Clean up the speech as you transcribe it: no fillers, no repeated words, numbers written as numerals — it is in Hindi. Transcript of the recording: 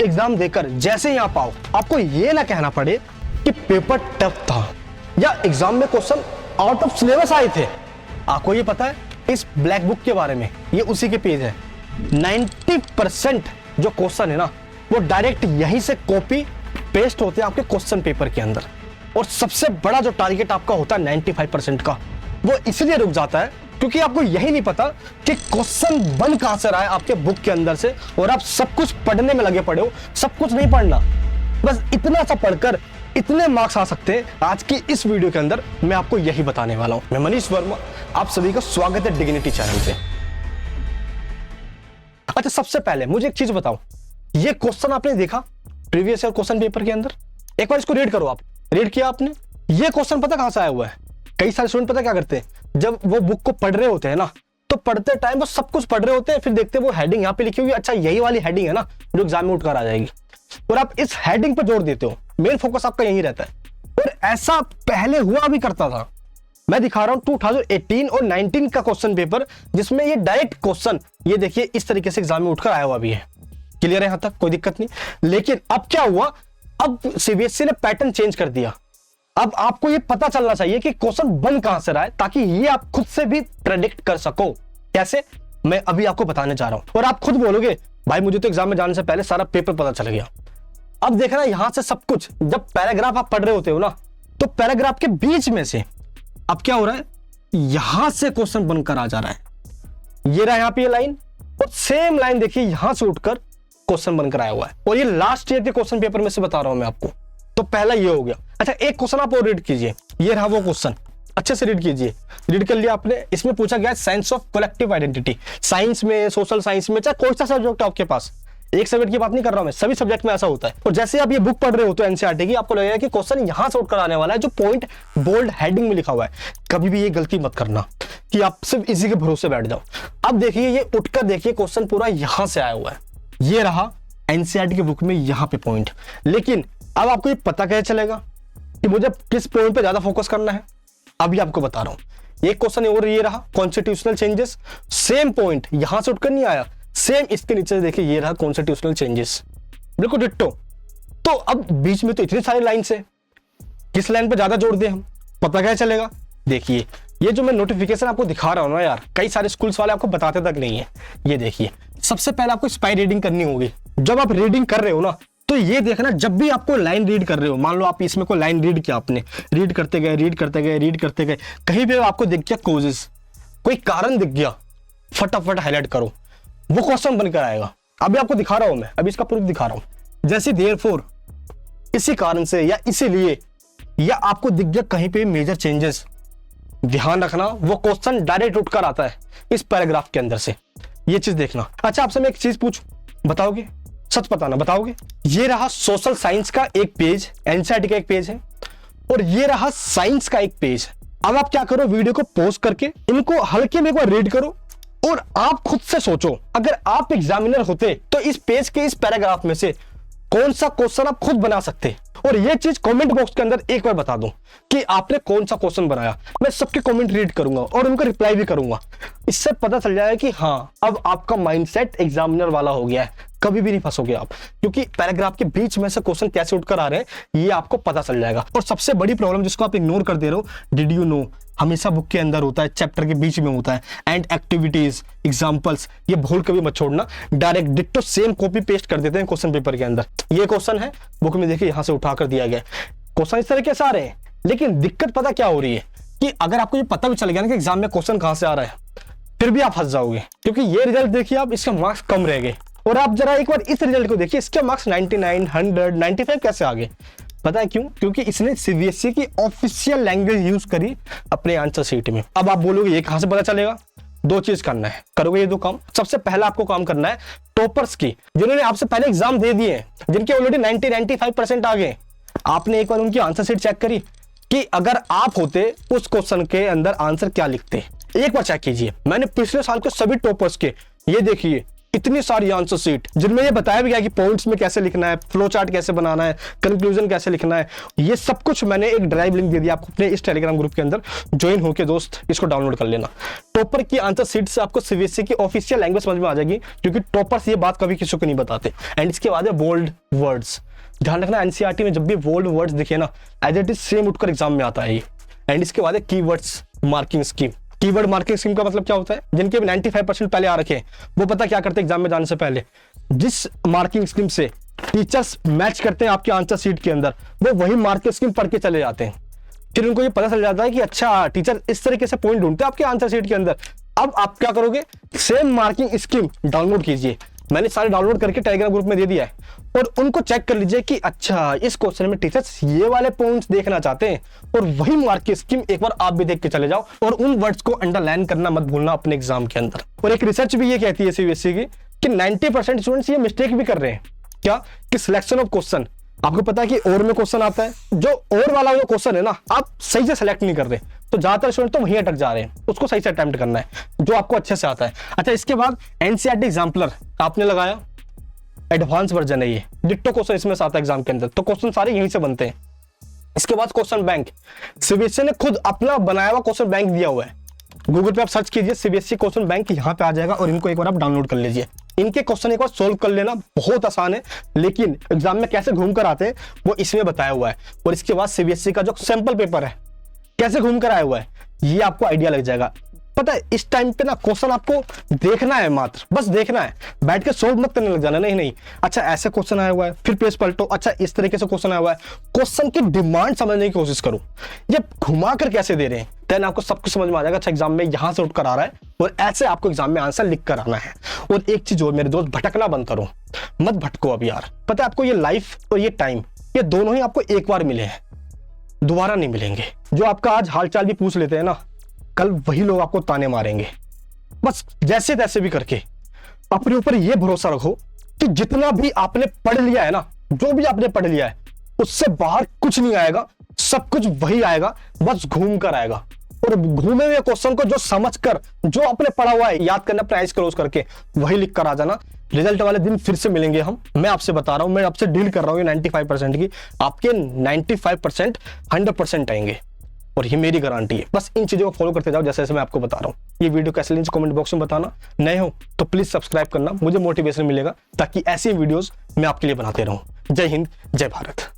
एग्जाम देकर जैसे ही आप आओ, आपको ये ना कहना पड़े कि पेपर टफ था या एग्जाम में क्वेश्चन आउट ऑफ सिलेबस आए थे। आपको ये पता है इस ब्लैक बुक के बारे में, ये उसी के पेज है। 90% जो क्वेश्चन है ना वो डायरेक्ट यहीं से कॉपी पेस्ट होते हैं आपके क्वेश्चन पेपर के अंदर। और सबसे बड़ा जो टारगेट आपका होता है 95% का, वो इसलिए रुक जाता है क्योंकि आपको यही नहीं पता कि क्वेश्चन बन कहां से रहा है आपके बुक के अंदर से, और आप सब कुछ पढ़ने में लगे पड़े हो। सब कुछ नहीं पढ़ना, बस इतना सा पढ़कर इतने मार्क्स आ सकते हैं। आज की इस वीडियो के अंदर मैं आपको यही बताने वाला हूं। मैं मनीष वर्मा, आप सभी का स्वागत है डिग्निटी चैनल पे। अच्छा, सबसे पहले मुझे एक चीज बताओ, ये क्वेश्चन आपने देखा प्रीवियस ईयर क्वेश्चन पेपर के अंदर? एक बार इसको रीड करो। आप रीड किया आपने? ये क्वेश्चन पता कहां से आया हुआ है? कई सारे स्टूडेंट पता क्या करते हैं, जब वो बुक को पढ़ रहे होते हैं ना, तो पढ़ते टाइम वो सब कुछ पढ़ रहे होते हैं, फिर देखते हैं वो हेडिंग यहाँ पे लिखी हुई है, अच्छा यही वाली हेडिंग है ना जो एग्जाम में उठकर आ जाएगी, और आप इस हेडिंग पे जोर देते हो। मेन फोकस आपका यही रहता है। और ऐसा पहले हुआ भी करता था। मैं दिखा रहा हूं 2018 और 19 का क्वेश्चन पेपर, जिसमें ये डायरेक्ट क्वेश्चन ये देखिए इस तरीके से एग्जाम में उठकर आया हुआ भी है। क्लियर है यहां तक? कोई दिक्कत नहीं। लेकिन अब क्या हुआ, अब सीबीएसई ने पैटर्न चेंज कर दिया। अब आपको ये पता चलना चाहिए कि क्वेश्चन बन कहां से रहा है, ताकि ये आप खुद से भी प्रेडिक्ट कर सको। कैसे, मैं अभी आपको बताने जा रहा हूं। और आप खुद बोलोगे भाई मुझे तो एग्जाम में जाने से पहले सारा पेपर पता चल गया। अब देखना यहां से सब कुछ, जब पैराग्राफ आप पढ़ रहे होते हो ना, तो पैराग्राफ के बीच में से अब क्या हो रहा है, यहां से क्वेश्चन बनकर आ जा रहा है। ये रहा यहां पे ये लाइन, और सेम लाइन देखिए यहां से उठकर क्वेश्चन बनकर आया हुआ है। और ये लास्ट ईयर के क्वेश्चन पेपर में से बता रहा हूं मैं आपको। तो पहला ये हो गया। अच्छा, एक क्वेश्चन आप और रीड कीजिए। ये रहा वो क्वेश्चन, अच्छे से रीड कीजिए। रीड कर लिया आपने? इसमें पूछा गया science of collective identity. Science में, सोशल साइंस में, चाहे कोई सा सब्जेक्ट है आपके पास, एक सब्जेक्ट की बात नहीं कर रहा हूं मैं, सभी सब्जेक्ट में ऐसा होता है। और जैसे आप ये बुक पढ़ रहे हो तो एनसीईआरटी की, आपको लगेगा कि क्वेश्चन यहां से उठकर आने वाला है, जो पॉइंट बोल्ड हेडिंग में लिखा हुआ है। कभी भी ये गलती मत करना कि आप सिर्फ इसी के भरोसे बैठ जाओ। अब देखिए ये उठकर देखिए क्वेश्चन पूरा यहां से आया हुआ है। ये रहा एनसीईआरटी की बुक में यहाँ पे पॉइंट। लेकिन अब आपको ये पता कैसे चलेगा कि मुझे किस पॉइंट पे ज्यादा फोकस करना है? अभी आपको बता रहा हूं। एक क्वेश्चन और ये रहा कॉन्स्टिट्यूशनल चेंजेस। सेम पॉइंट यहां से उठकर नहीं आया, सेम इसके नीचे देखिए ये रहा कॉन्स्टिट्यूशनल चेंजेस, बिल्कुल डिट्टो। तो अब बीच में तो इतनी सारी लाइन है, किस लाइन पे ज्यादा जोड़ दें हम, पता कैसे चलेगा? देखिए ये जो मैं नोटिफिकेशन आपको दिखा रहा हूं ना यार, कई सारे स्कूल्स वाले आपको बताते तक नहीं है। ये देखिए, सबसे पहले आपको स्पाई रीडिंग करनी होगी। जब आप रीडिंग कर रहे हो ना, तो ये देखना, जब भी आपको लाइन रीड कर रहे हो, मान लो आप इसमें कोई लाइन रीड किया, आपने रीड करते गए, रीड करते गए, रीड करते गए, कहीं पे आपको दिख गया कोजेस, कोई कारण दिख गया, फटाफट हाईलाइट करो, वो क्वेश्चन बनकर आएगा। अभी आपको दिखा रहा हूं मैं, अभी इसका प्रूफ दिखा रहा हूं। जैसे देयरफॉर, इसी कारण से या इसीलिए, या आपको दिख गया कहीं पे मेजर चेंजेस, ध्यान रखना वो क्वेश्चन डायरेक्ट उठकर आता है इस पैराग्राफ के अंदर से। ये चीज देखना। अच्छा, आपसे मैं एक चीज पूछूं, बताओगे? सच बताना, बताओगे? ये रहा सोशल साइंस का एक पेज, एनसीईआरटी का एक पेज है, और ये रहा साइंस का एक पेज। अब आप क्या करो, वीडियो को पॉज करके इनको हल्के में एक बार रीड करो, और आप खुद से सोचो अगर आप एग्जामिनर होते तो इस पेज के इस पैराग्राफ में से कौन सा क्वेश्चन आप खुद बना सकते। और ये चीज कमेंट बॉक्स के अंदर एक बार बता दूं कि आपने कौन सा क्वेश्चन बनाया। मैं सबके कमेंट रीड करूंगा और उनका रिप्लाई भी करूंगा। इससे पता चल जाएगा कि हाँ, अब आपका माइंडसेट एग्जामिनर वाला हो गया है, कभी भी नहीं फंसोगे आप, क्योंकि पैराग्राफ के बीच में से क्वेश्चन कैसे उठकर आ रहे हैं ये आपको पता चल जाएगा। और सबसे बड़ी प्रॉब्लम जिसको आप इग्नोर कर दे रहे हो, डिड यू नो, हमेशा बुक के अंदर होता है, चैप्टर के बीच में होता है। एंड एक्टिविटीज, एग्जांपल्स, ये भूल कभी मत छोड़ना। Direct ditto same copy paste कर देते हैं क्वेश्चन पेपर के अंदर। ये क्वेश्चन है बुक में, देखिए यहां से उठा कर दिया गया। क्वेश्चन इस तरीके से आ रहे हैं, लेकिन दिक्कत पता क्या हो रही है कि अगर आपको ये पता भी चल गया ना कि एग्जाम में क्वेश्चन कहां से आ रहा है, फिर भी आप फंस जाओगे, क्योंकि ये रिजल्ट देखिए आप, इसके मार्क्स कम रह गए। और आप जरा एक बार इस रिजल्ट को देखिए, इसके मार्क्स 99, 100, 95 कैसे आ गए? पता है क्यों? क्योंकि इसने सीबीएसई की ऑफिशियल लैंग्वेज यूज करी अपने आंसर शीट में। अब आप बोलोगे ये कहां से पता चलेगा? दो चीज करना है, करोगे ये दो काम। सबसे पहला आपको काम करना है टॉपर्स की, जिन्होंने आपसे पहले एग्जाम दे दिए, जिनके ऑलरेडी 90-95% आ गए। आपने एक बार उनकी आंसर शीट चेक करी कि अगर आप होते उस क्वेश्चन के अंदर आंसर क्या लिखते? एक बार चेक कीजिए। मैंने पिछले साल के सभी टॉपर्स के, ये देखिए इतनी सारी आंसर सीट जिनमें ये बताया भी गया कि पॉइंट्स में कैसे लिखना है, फ्लो चार्ट कैसे बनाना है, कंक्लूजन कैसे लिखना है, ये सब कुछ मैंने एक ड्राइव लिंक दे दिया आपको अपने इस टेलीग्राम ग्रुप के अंदर। ज्वाइन होके दोस्त इसको डाउनलोड कर लेना। टॉपर की आंसर सीट से आपको सीबीएसई की ऑफिशियल लैंग्वेज समझ में आ जाएगी, क्योंकि टॉपर्स ये बात कभी किसी को नहीं बताते। एंड इसके बाद है बोल्ड वर्ड्स। ध्यान रखना एनसीईआरटी में जब भी बोल्ड वर्ड्स दिखे ना, एज इट इज सेम उठकर एग्जाम में आता है ये। एंड इसके बाद है keywords marking scheme. Keyword marking scheme का मतलब क्या होता है, जिनके 95% पहले आ रखे हैं वो पता क्या करते हैं एग्जाम में जाने से पहले, जिस मार्किंग स्कीम से टीचर्स मैच करते हैं आपके आंसर शीट के अंदर, वो वही मार्किंग स्कीम पढ़ के चले जाते हैं। फिर उनको ये पता चल जाता है कि अच्छा टीचर इस तरीके से पॉइंट ढूंढते हैं आपके आंसर शीट के अंदर। अब आप क्या करोगे, सेम मार्किंग स्कीम डाउनलोड कीजिए। मैंने सारे डाउनलोड करके टेलीग्राम ग्रुप में दे दिया है, और उनको चेक कर लीजिए कि अच्छा इस क्वेश्चन में टीचर्स ये वाले पॉइंट्स देखना चाहते हैं, और वही मार्किंग स्कीम एक बार आप भी देख के चले जाओ, और उन वर्ड्स को अंडरलाइन करना मत भूलना अपने एग्जाम के अंदर। और एक रिसर्च भी ये कहती है सीबीएसई की कि 90% स्टूडेंट्स ये मिस्टेक भी कर रहे हैं क्या, कि सिलेक्शन ऑफ क्वेश्चन। आपको पता है कि और में क्वेश्चन आता है, जो और वाला जो क्वेश्चन है ना आप सही से सेलेक्ट नहीं कर रहे, तो ज्यादातर स्टूडेंट तो वहीं अटक जा रहे हैं। उसको सही से अटेम्प्ट करना है जो आपको अच्छे से आता है। अच्छा, इसके बाद एनसीईआरटी एग्जाम्पलर आपने लगाया, एडवांस वर्जन है ये, डिट्टो क्वेश्चन इसमें से आता है एग्जाम के अंदर, तो क्वेश्चन सारे यहीं से बनते हैं। इसके बाद क्वेश्चन बैंक, सीबीएसई ने खुद अपना बनाया हुआ क्वेश्चन बैंक दिया हुआ है। गूगल पे आप सर्च कीजिए सीबीएसई क्वेश्चन बैंक, यहाँ पे आ जाएगा, और इनको एक बार आप डाउनलोड कर लीजिए। इनके क्वेश्चन एक बार सोल्व कर लेना, बहुत आसान है, लेकिन एग्जाम में कैसे घूम कर आते हैं वो इसमें बताया हुआ है। और इसके बाद सीबीएसई का जो सैंपल पेपर है कैसे घूम कर आया हुआ है, ये आपको आइडिया लग जाएगा। पता है इस टाइम पे ना क्वेश्चन आपको देखना है, मात्र बस देखना है, बैठ के सोल्व मत करने लग जाना। नहीं, अच्छा ऐसे क्वेश्चन आया हुआ है, फिर पेज पलटो, अच्छा इस तरीके से क्वेश्चन आया हुआ है, क्वेश्चन की डिमांड समझने की कोशिश करो, ये घुमा कर कैसे दे रहे हैं, देन आपको सब कुछ समझ में आ जाएगा। अच्छा एग्जाम में यहां से उठकर आ रहा है, और ऐसे आपको एग्जाम में आंसर लिख कर आना है। और एक चीज और मेरे दोस्त, भटकना बंद करो, मत भटको अब यार। पता है आपको ये लाइफ और ये टाइम, ये दोनों ही आपको एक बार मिले हैं, दोबारा नहीं मिलेंगे। जो आपका आज हालचाल भी पूछ लेते हैं ना, कल वही लोग आपको ताने मारेंगे। बस जैसे तैसे भी करके अपने ऊपर ये भरोसा रखो कि जितना भी आपने पढ़ लिया है ना, जो भी आपने पढ़ लिया है उससे बाहर कुछ नहीं आएगा, सब कुछ वही आएगा, बस घूम कर आएगा। और घूमे हुए क्वेश्चन को जो समझ कर, जो आपने पढ़ा हुआ है याद करना, अपने आइज क्लोज करके वही लिख कर आ जाना। रिजल्ट वाले दिन फिर से मिलेंगे हम, मैं आपसे बता रहा हूं, मैं आपसे डील कर रहा हूं ये 95% की, आपके 95% 100% आएंगे, और ये मेरी गारंटी है। बस इन चीजों को फॉलो करते जाओ जैसे जैसे मैं आपको बता रहा हूँ। ये वीडियो कैसे लगी कमेंट बॉक्स में बताना, नए हो तो प्लीज सब्सक्राइब करना, मुझे मोटिवेशन मिलेगा ताकि ऐसी वीडियोस मैं आपके लिए बनाते रहूं। जय हिंद, जय भारत।